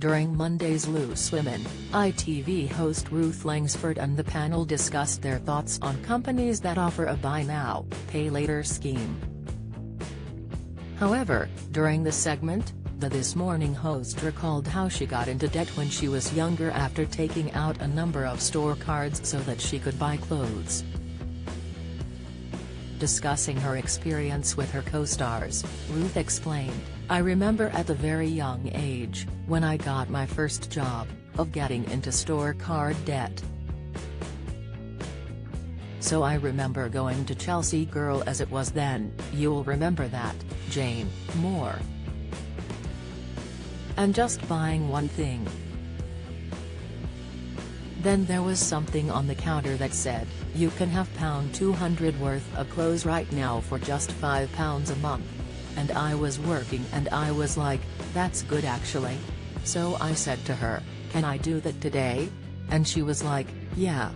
During Monday's Loose Women, ITV host Ruth Langsford and the panel discussed their thoughts on companies that offer a buy now, pay later scheme. However, during the segment, the This Morning host recalled how she got into debt when she was younger after taking out a number of store cards so that she could buy clothes. Discussing her experience with her co-stars, Ruth explained, "I remember at the very young age, when I got my first job, of getting into store card debt. So I remember going to Chelsea Girl as it was then, you'll remember that, Jane Moore. And just buying one thing. Then there was something on the counter that said, you can have £200 worth of clothes right now for just £5 a month. And I was working and I was like, that's good actually. So I said to her, can I do that today? And she was like, yeah.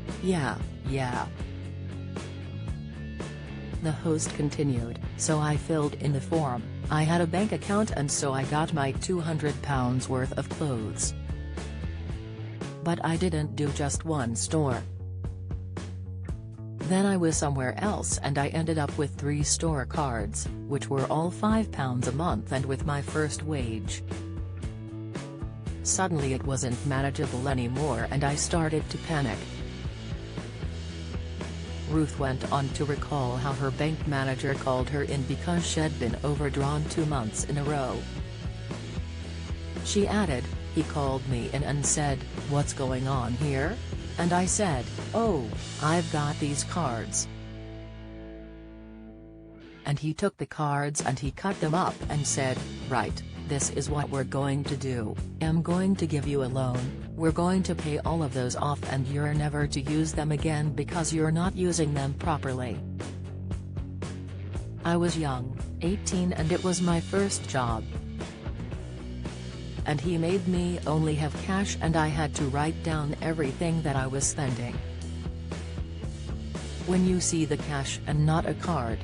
The host continued, so I filled in the form, I had a bank account and so I got my £200 worth of clothes. But I didn't do just one store. Then I was somewhere else and I ended up with 3 store cards, which were all £5 a month, and with my first wage. Suddenly it wasn't manageable anymore and I started to panic." Ruth went on to recall how her bank manager called her in because she'd been overdrawn 2 months in a row. She added, he called me in and said, what's going on here? And I said, oh, I've got these cards. And he took the cards and he cut them up and said, right, this is what we're going to do, I'm going to give you a loan, we're going to pay all of those off and you're never to use them again because you're not using them properly. I was young, 18, and it was my first job. And he made me only have cash and I had to write down everything that I was spending. When you see the cash and not a card,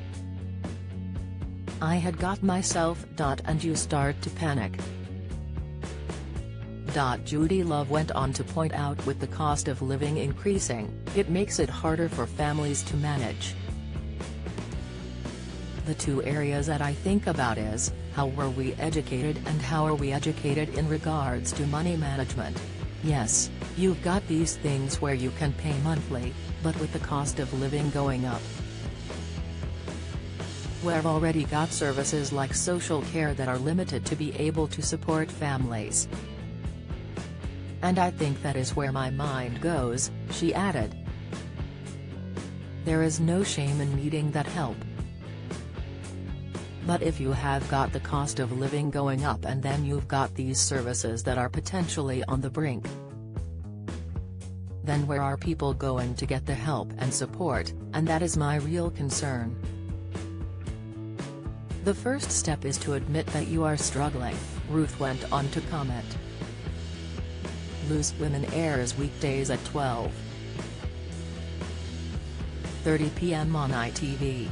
I had got myself. And you start to panic. Judy Love went on to point out with the cost of living increasing, it makes it harder for families to manage. The 2 areas that I think about is, how were we educated and how are we educated in regards to money management. Yes, you've got these things where you can pay monthly, but with the cost of living going up, we've already got services like social care that are limited to be able to support families. And I think that is where my mind goes, she added. There is no shame in needing that help. But if you have got the cost of living going up and then you've got these services that are potentially on the brink, then where are people going to get the help and support? And that is my real concern. The first step is to admit that you are struggling, Ruth went on to comment. Loose Women airs weekdays at 12:30 p.m. on ITV.